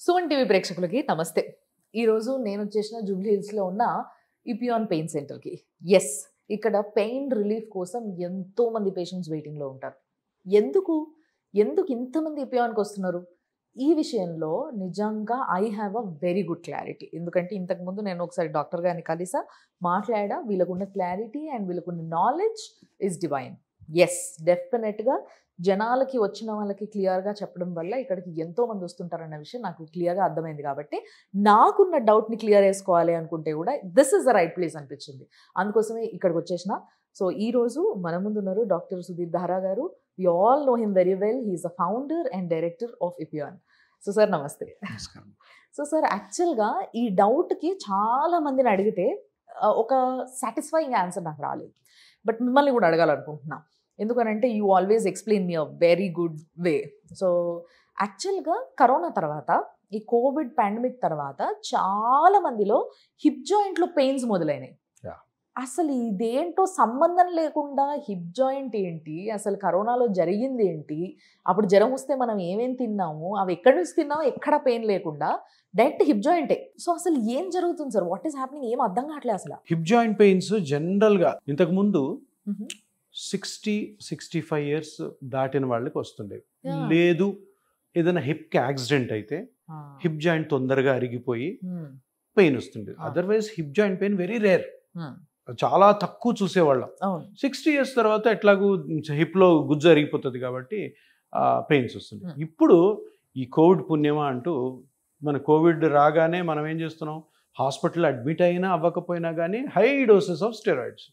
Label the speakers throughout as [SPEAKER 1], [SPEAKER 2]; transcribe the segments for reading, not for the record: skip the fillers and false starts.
[SPEAKER 1] Suman TV ప్రేక్షకులకి నమస్తే. ఈరోజు నేను వచ్చేసిన జూబ్లీ హిల్స్లో ఉన్న ఇపియాన్ పెయిన్ సెంటర్కి. ఎస్, ఇక్కడ పెయిన్ రిలీఫ్ కోసం ఎంతోమంది పేషెంట్స్ వెయిటింగ్లో ఉంటారు. ఎందుకు ఎందుకు ఇంతమంది ఇపియాన్కి వస్తున్నారు? ఈ విషయంలో నిజంగా I have a very good clarity. ఎందుకంటే ఇంతకుముందు నేను ఒకసారి డాక్టర్ గారిని కలిసా, మాట్లాడా. వీళ్ళకున్న క్లారిటీ అండ్ వీళ్ళకున్న నాలెడ్జ్ ఈజ్ డివైన్. ఎస్, డెఫినెట్గా జనాలకి వచ్చిన వాళ్ళకి క్లియర్గా చెప్పడం వల్ల ఇక్కడికి ఎంతోమంది వస్తుంటారన్న విషయం నాకు క్లియర్గా అర్థమైంది. కాబట్టి నాకున్న డౌట్ని క్లియర్ చేసుకోవాలి అనుకుంటే కూడా this is the right place అనిపించింది. అందుకోసమే ఇక్కడికి వచ్చేసిన. సో ఈరోజు మన ముందు ఉన్నారు డాక్టర్ సుధీర్ దారా గారు. We all know him very well. He is a founder and director of ఇపియాన్. సో సార్ నమస్తే. సో సార్, యాక్చువల్గా ఈ డౌట్కి చాలా మందిని అడిగితే ఒక సాటిస్ఫైయింగ్ ఆన్సర్ నాకు రాలేదు. బట్ మిమ్మల్ని కూడా అడగాలనుకుంటున్నా. ఎందుకనంటే you always explain me a very good way. So యాక్చువల్గా కరోనా తర్వాత, ఈ కోవిడ్ పాండమిక్ తర్వాత చాలా మందిలో హిప్ జాయింట్లో పెయిన్స్ మొదలైనాయి. అసలు ఇదేంటో సంబంధం లేకుండా హిప్ జాయింట్ ఏంటి, అసలు కరోనాలో జరిగింది ఏంటి, అప్పుడు జ్వరం వస్తే మనం ఏమేం తిన్నాము, అవి ఎక్కడి నుంచి తిన్నామో ఎక్కడ పెయిన్ లేకుండా డైరెక్ట్ హిప్ జాయింటే. సో అసలు ఏం జరుగుతుంది సార్? What is happening? ఏం అర్థం కావట్లేదు అసలు.
[SPEAKER 2] హిప్ జాయింట్ పెయిన్స్ జనరల్గా ఇంతకుముందు 60-65 ఇయర్స్ దాటిన వాళ్ళకి వస్తుండేవి. లేదు ఏదైనా హిప్కి యాక్సిడెంట్ అయితే హిప్ జాయింట్ తొందరగా అరిగిపోయి పెయిన్ వస్తుంది. Otherwise hip joint pain very rare, చాలా తక్కువ చూసేవాళ్ళం. 60 ఇయర్స్ తర్వాత ఎట్లాగూ హిప్లో గుజ్జు అరిగిపోతుంది కాబట్టి పెయిన్స్ వస్తుంది. ఇప్పుడు ఈ కోవిడ్ పుణ్యమా అంటూ మన కోవిడ్ రాగానే మనం ఏం చేస్తున్నాం, హాస్పిటల్ అడ్మిట్ అయినా అవ్వకపోయినా కానీ హై డోసెస్ ఆఫ్ స్టెరాయిడ్స్.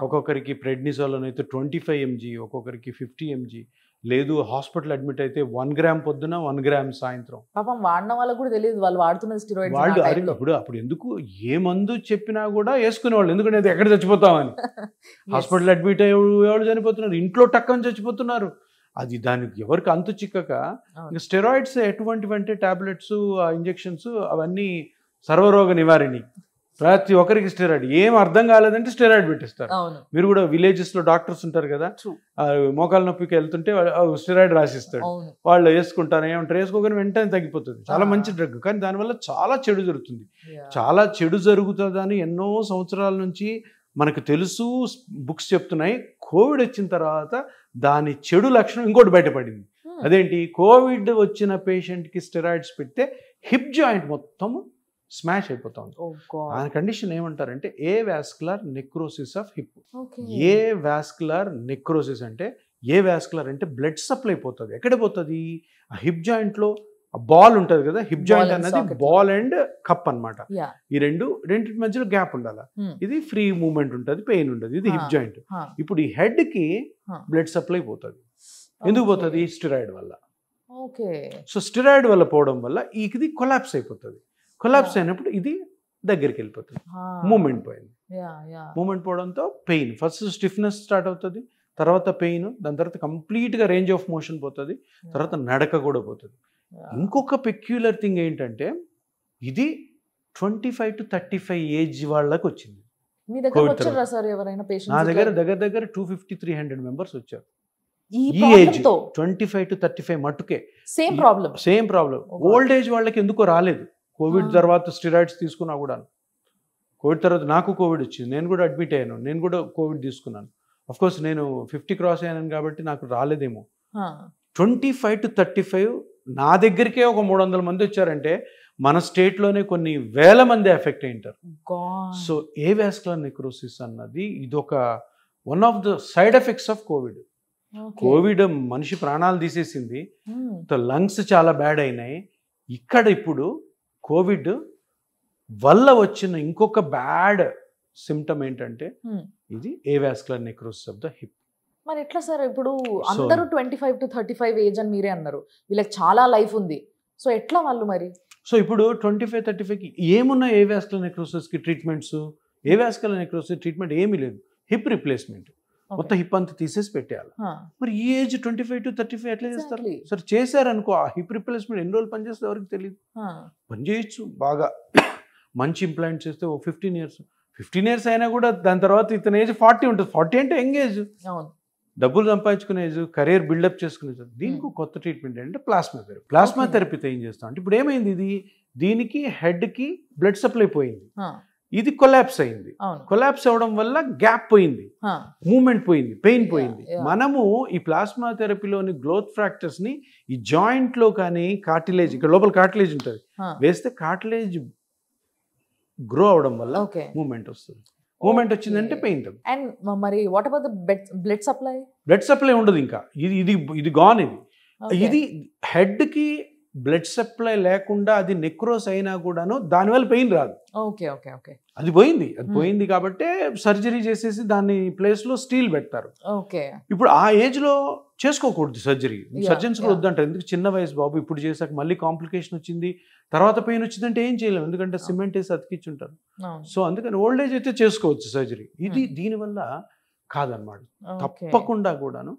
[SPEAKER 2] ఒక్కొక్కరికి ప్రెడ్నిసోలోన్ అయితే 25 mg, ఒక్కొక్కరికి 50 mg. లేదు హాస్పిటల్ అడ్మిట్ అయితే 1 గ్రామ్ పొద్దున 1 గ్రామ్ సాయంత్రం.
[SPEAKER 1] పాపం వాడిన వాళ్ళకి కూడా తెలియదు వాళ్ళు వాడుతున్న స్టెరాయిడ్స్.
[SPEAKER 2] వాళ్ళు అప్పుడు ఎందుకు ఏ మందు చెప్పినా కూడా వేసుకునేవాళ్ళు, ఎందుకంటే ఎక్కడ చచ్చిపోతామని. హాస్పిటల్ అడ్మిట్ అయ్యే వాళ్ళు చనిపోతున్నారు, ఇంట్లో టక్కని చచ్చిపోతున్నారు. అది దానికి ఎవరికి అంతు చిక్కక ఇంకా స్టెరాయిడ్స్ ఎటువంటివంటే టాబ్లెట్స్, ఇంజెక్షన్స్ అవన్నీ సర్వరోగ నివారణి. ప్రతి ఒక్కరికి స్టెరాయిడ్. ఏం అర్థం కాలేదంటే స్టెరాయిడ్ పెట్టిస్తారు. మీరు కూడా విలేజెస్లో డాక్టర్స్ ఉంటారు కదా, మోకాల నొప్పికి వెళ్తుంటే స్టెరాయిడ్ రాసిస్తాడు, వాళ్ళు వేసుకుంటారు. ఏమంటారు, వేసుకోగానే వెంటనే తగ్గిపోతుంది. చాలా మంచి డ్రగ్, కానీ దానివల్ల చాలా చెడు జరుగుతుంది. చాలా చెడు జరుగుతుందని ఎన్నో సంవత్సరాల నుంచి మనకు తెలుసు, బుక్స్ చెప్తున్నాయి. కోవిడ్ వచ్చిన తర్వాత దాని చెడు లక్షణం ఇంకోటి బయటపడింది. అదేంటి, కోవిడ్ వచ్చిన పేషెంట్కి స్టెరాయిడ్స్ పెడితే హిప్ జాయింట్ మొత్తం స్మాష్ అయిపోతుంది. ఆ కండిషన్ ఏమంటారంటే avascular necrosis of hip. Avascular necrosis అంటే, ఏ వాస్కులర్ అంటే బ్లడ్ సప్లై పోతుంది. ఎక్కడ పోతుంది? ఆ హిప్ జాయింట్లో ఆ బాల్ ఉంటుంది కదా, హిప్ జాయింట్ అనేది బాల్ అండ్ కప్ అన్నమాట. ఈ రెండింటి మధ్యలో గ్యాప్ ఉండాలి. ఇది ఫ్రీ మూవ్మెంట్ ఉంటుంది, పెయిన్ ఉంటుంది. ఇది హిప్ జాయింట్. ఇప్పుడు ఈ హెడ్ కి బ్లడ్ సప్లై పోతుంది. ఎందుకు పోతుంది? స్టెరాయిడ్ వల్ల. సో స్టెరాయిడ్ వల్ల పోవడం వల్ల ఇది కొలాప్స్ అయిపోతుంది. కొలాప్స్ అయినప్పుడు ఇది దగ్గరికి వెళ్ళిపోతుంది, మూమెంట్ పోయింది. మూమెంట్ పోవడంతో పెయిన్, ఫస్ట్ స్టిఫ్నెస్ స్టార్ట్ అవుతుంది, తర్వాత పెయిన్, దాని తర్వాత కంప్లీట్గా రేంజ్ ఆఫ్ మోషన్ పోతుంది, తర్వాత నడక కూడా పోతుంది. ఇంకొక పెక్యులర్ థింగ్ ఏంటంటే, ఇది 25 to 35 ఏజ్ వాళ్ళకి వచ్చింది. నా దగ్గర దగ్గర 250-300 మెంబర్స్ వచ్చారు. ఈ ఏజ్ 25 to 35 మట్టుకే సేమ్ ప్రాబ్లం. ఓల్డ్ ఏజ్ వాళ్ళకి ఎందుకో రాలేదు. కోవిడ్ తర్వాత స్టెరాయిడ్స్ తీసుకున్నా కూడా, కోవిడ్ తర్వాత నాకు కోవిడ్ వచ్చింది, నేను కూడా అడ్మిట్ అయ్యాను, నేను కూడా కోవిడ్ తీసుకున్నాను. అఫ్కోర్స్ నేను 50 క్రాస్ అయ్యాను కాబట్టి నాకు రాలేదేమో. 25 to 35 నా దగ్గరికే ఒక 300 మంది వచ్చారంటే మన స్టేట్లోనే కొన్ని వేల మంది ఎఫెక్ట్ అయింటారు. సో ఏ వాస్కులర్ నెక్రోసిస్ అన్నది ఇదొక one of the side effects of Covid. Covid మనిషి ప్రాణాలు తీసేసింది, లంగ్స్ చాలా బ్యాడ్ అయినాయి. ఇక్కడ ఇప్పుడు కోవిడ్ వల్ల వచ్చిన ఇంకొక బ్యాడ్ సిమ్టమ్ ఏంటంటే ఇది avascular necrosis of the hip.
[SPEAKER 1] మరి ఎట్లా సార్? ఇప్పుడు అందరూ 25 to 35 ఏజ్ అని మీరే అన్నారు, వీళ్ళకి చాలా లైఫ్ ఉంది. సో ఎట్లా వాళ్ళు మరి?
[SPEAKER 2] సో ఇప్పుడు 25-35కి ఏమున్నా ఏ వాస్కులర్ నెక్రోసిస్కి ట్రీట్మెంట్స్? ఏ వాస్కులర్ నెక్రోసిస్ ట్రీట్మెంట్ ఏమీ లేదు, హిప్ రిప్లేస్మెంట్. మొత్తం హిప్ అంతా తీసేసి పెట్టేయాలి. మరి ఈ ఏజ్ 25 to 35 ఎట్లా చేస్తారు? సరే చేశారనుకో, ఆ హిప్ రిప్లేస్మెంట్ ఎన్ని రోజులు పనిచేస్తే ఎవరికి తెలియదు. పని చేయొచ్చు బాగా, మంచి ఇంప్లాంట్ చేస్తే 15 ఇయర్స్ అయినా కూడా దాని తర్వాత ఇతని ఏజ్ 40 ఉంటుంది. 40 అంటే యంగ్ ఏజ్. డబ్బులు సంపాదించుకునే కెరీర్ బిల్డప్ చేసుకునే దీనికి కొత్త ట్రీట్మెంట్ ఏంటంటే ప్లాస్మా థెరపీ. ప్లాస్మా థెరపీతో ఏం చేస్తాం అంటే ఇప్పుడు ఏమైంది, దీనికి హెడ్కి బ్లడ్ సప్లై పోయింది, ఇది కొలాప్స్ అయింది. కొలాప్స్ అవ్వడం వల్ల గ్యాప్ పోయింది, మూమెంట్ పోయింది, పెయిన్ పోయింది. మనము ఈ ప్లాస్మా థెరపీలోని గ్రోత్ ఫ్రాక్చర్స్ ని ఈ జాయింట్ లో కానీ కార్టిలేజ్, ఇక్కడ లోపల కార్టిలేజ్ ఉంటుంది, వేస్తే కార్టిలేజ్ గ్రో అవడం వల్ల మూమెంట్ వస్తుంది. మూమెంట్ వచ్చిందంటే పెయిన్ తగ్గుతుంది.
[SPEAKER 1] అండ్ మరి what about the blood supply?
[SPEAKER 2] Blood supply ఉండదు ఇంకా, ఇది గాన్. ఇది హెడ్ కి బ్లడ్ సప్లై లేకుండా అది నెక్రోస్ అయినా కూడాను దానివల్ల పెయిన్ రాదు. అది పోయింది కాబట్టి సర్జరీ చేసేసి దాని ప్లేస్ లో స్టీల్ పెడతారు. ఇప్పుడు ఆ ఏజ్ లో చేసుకోకూడదు సర్జరీ, సర్జన్స్ కూడా వద్దంటారు. ఎందుకు చిన్న వయసు బాబు, ఇప్పుడు చేసాక మళ్ళీ కాంప్లికేషన్ వచ్చింది, తర్వాత పెయిన్ వచ్చిందంటే ఏం చేయలేము, ఎందుకంటే సిమెంట్ వేసి అతికించుంటారు. సో అందుకని ఓల్డ్ ఏజ్ అయితే చేసుకోవచ్చు సర్జరీ. ఇది దీనివల్ల కాదన్నమాట. తప్పకుండా కూడాను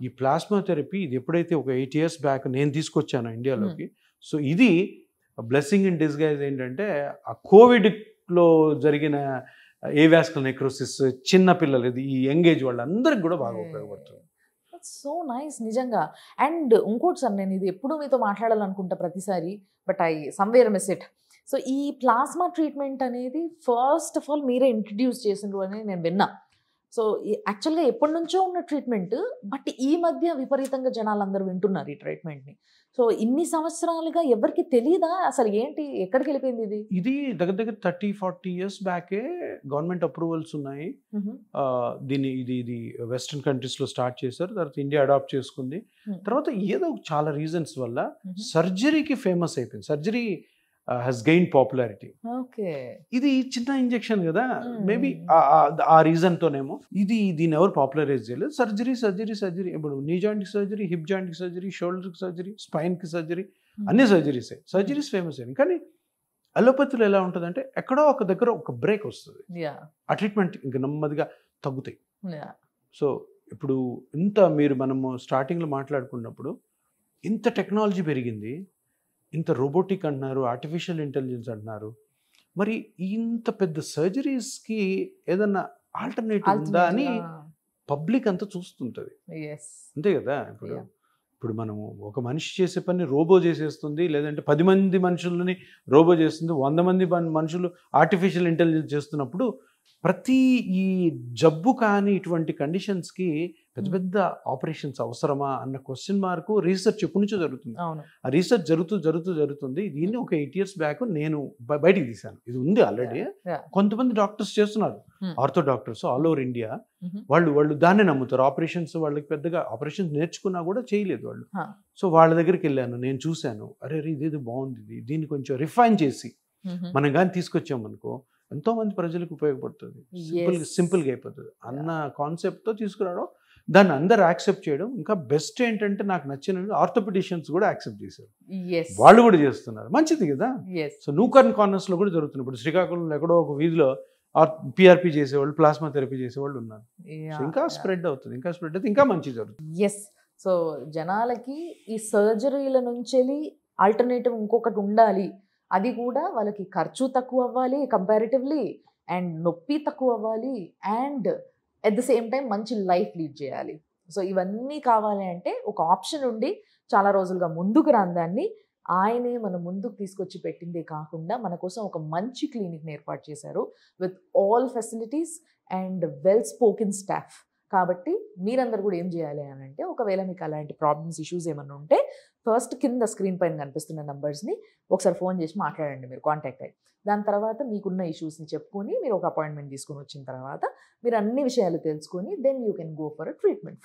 [SPEAKER 2] ఈ ప్లాస్మా థెరపీ ఇది ఎప్పుడైతే ఒక 8 years బ్యాక్ నేను తీసుకొచ్చాను ఇండియాలోకి, సో ఇది బ్లెస్సింగ్ ఇన్ డిస్గైజ్. ఏంటంటే ఆ కోవిడ్లో జరిగిన ఏవాస్కులర్ నెక్రోసిస్ చిన్న పిల్లలు, ఈ యంగ్ ఏజ్ వాళ్ళందరికీ కూడా బాగా ఉపయోగపడుతుంది.
[SPEAKER 1] సో నైస్ నిజంగా. అండ్ ఇంకోటి సార్, నేను ఇది ఎప్పుడు మీతో మాట్లాడాలనుకుంటా ప్రతిసారి, but I somewhere miss it. So ఈ ప్లాస్మా ట్రీట్మెంట్ అనేది ఫస్ట్ ఆఫ్ ఆల్ మీరే ఇంట్రడ్యూస్ చేసిండ్రు అని నేను విన్నా. సో యాక్చువల్గా ఎప్పటి నుంచో ఉన్న ట్రీట్మెంట్, బట్ ఈ మధ్య విపరీతంగా జనాలు అందరూ వింటున్నారు ఈ ట్రీట్మెంట్ని. సో ఇన్ని సంవత్సరాలుగా ఎవరికి తెలియదా అసలు ఏంటి, ఎక్కడికి వెళ్ళిపోయింది ఇది?
[SPEAKER 2] ఇది దగ్గర 30-40 years బ్యాకే గవర్నమెంట్ అప్రూవల్స్ ఉన్నాయి. దీన్ని ఇది వెస్ట్రన్ కంట్రీస్లో స్టార్ట్ చేశారు, తర్వాత ఇండియా అడాప్ట్ చేసుకుంది. తర్వాత ఏదో చాలా రీజన్స్ వల్ల సర్జరీకి ఫేమస్ అయిపోయింది. Surgery has gained popularity. ఇది చిన్న ఇంజెక్షన్ కదా, మేబీ ఆ రీజన్ తోనేమో దీన్ని ఎవరు పాపులరైజ్ చేయలేదు. సర్జరీ ఇప్పుడు నీ జాయింట్ కి సర్జరీ, హిప్ జాయింట్ కి సర్జరీ, షోల్డర్ కి సర్జరీ, స్పైన్ కి సర్జరీ, అన్ని సర్జరీస్ ఫేమస్ అయ్యాయి. కానీ అలోపతిలో ఎలా ఉంటుందంటే ఎక్కడో ఒక దగ్గర ఒక బ్రేక్ వస్తుంది, ఆ ట్రీట్మెంట్ ఇంకా నెమ్మదిగా తగ్గుతాయి. సో ఇప్పుడు మనము స్టార్టింగ్లో మాట్లాడుకున్నప్పుడు ఇంత టెక్నాలజీ పెరిగింది, ఇంత రోబోటిక్ అంటున్నారు, ఆర్టిఫిషియల్ ఇంటెలిజెన్స్ అంటున్నారు, మరి ఇంత పెద్ద సర్జరీస్కి ఏదన్నా ఆల్టర్నేటివ్ ఉందా అని పబ్లిక్ అంతా చూస్తుంటుంది, అంతే కదా. ఇప్పుడు మనము ఒక మనిషి చేసే పని రోబో చేసేస్తుంది, లేదంటే 10 మంది మనుషులని రోబో చేస్తుంది, 100 మంది మనుషులు ఆర్టిఫిషియల్ ఇంటెలిజెన్స్ చేస్తున్నప్పుడు ప్రతి ఈ జబ్బు కానీ ఇటువంటి కండిషన్స్కి పెద్ద ఆపరేషన్స్ అవసరమా అన్న క్వశ్చన్ మార్కు రీసెర్చ్ ఎప్పటి నుంచో జరుగుతుంది. ఆ రీసెర్చ్ జరుగుతుంది. దీన్ని ఒక 8 years బ్యాక్ నేను బయటికి తీశాను. ఇది ఉంది ఆల్రెడీ, కొంతమంది డాక్టర్స్ చేస్తున్నారు, ortho doctors all over India. వాళ్ళు దాన్నే నమ్ముతారు. ఆపరేషన్స్ వాళ్ళకి పెద్దగా ఆపరేషన్స్ నేర్చుకున్నా కూడా చేయలేదు వాళ్ళు. సో వాళ్ళ దగ్గరికి వెళ్ళాను, నేను చూశాను, అరే ఇదేదో బాగుంది, దీన్ని కొంచెం రిఫైన్ చేసి మనం కానీ తీసుకొచ్చామనుకో ఎంతో మంది ప్రజలకు ఉపయోగపడుతుంది, సింపుల్గా అయిపోతుంది అన్న కాన్సెప్ట్తో తీసుకురావడం, దాన్ని అందరు యాక్సెప్ట్ చేయడం. ఇంకా బెస్ట్ ఏంటంటే నాకు నచ్చిన ఆర్థోపెడిషియన్స్ కూడా యాక్సెప్ట్ చేశారు, వాళ్ళు కూడా చేస్తున్నారు, మంచిది కదా. సో నూకర్న్ కార్నర్స్లో కూడా జరుగుతుంది. ఇప్పుడు శ్రీకాకుళంలో ఎక్కడో ఒక వీధిలో పిఆర్పి చేసేవాళ్ళు, ప్లాస్మా థెరపీ చేసేవాళ్ళు ఉన్నారు. ఇంకా స్ప్రెడ్ అవుతుంది, ఇంకా మంచి జరుగుతుంది.
[SPEAKER 1] ఎస్. సో జనాలకి ఈ సర్జరీల నుంచి ఆల్టర్నేటివ్ ఇంకొకటి ఉండాలి, అది కూడా వాళ్ళకి ఖర్చు తక్కువ అవ్వాలి కంపారిటివ్లీ, అండ్ నొప్పి తక్కువ అవ్వాలి, and at the same time మంచి లైఫ్ లీడ్ చేయాలి. సో ఇవన్నీ కావాలి అంటే ఒక ఆప్షన్ ఉండి చాలా రోజులుగా ముందుకు రాని ఆయనే మన ముందుకు తీసుకొచ్చి పెట్టిందే కాకుండా మన కోసం ఒక మంచి క్లినిక్ని ఏర్పాటు చేశారు with all facilities and well spoken staff. కాబట్టి మీరందరూ కూడా ఏం చేయాలి అని అంటే, ఒకవేళ మీకు అలాంటి ప్రాబ్లమ్స్, ఇష్యూస్ ఏమైనా ఉంటే ఫస్ట్ కింద స్క్రీన్ పైన కనిపిస్తున్న నెంబర్స్ని ఒకసారి ఫోన్ చేసి మాట్లాడండి, మీరు కాంటాక్ట్ అయ్యి. దాని తర్వాత మీకున్న ఇష్యూస్ని చెప్పుకొని మీరు ఒక అపాయింట్మెంట్ తీసుకొని వచ్చిన తర్వాత మీరు అన్ని విషయాలు తెలుసుకొని then you can go for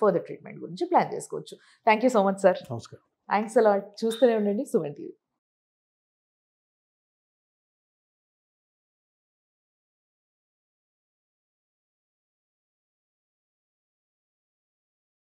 [SPEAKER 1] further treatment గురించి ప్లాన్ చేసుకోవచ్చు. Thank you so much sir.
[SPEAKER 2] నమస్కారం.
[SPEAKER 1] Thanks a lot. చూస్తూనే ఉండండి సుమన్ టీవీ.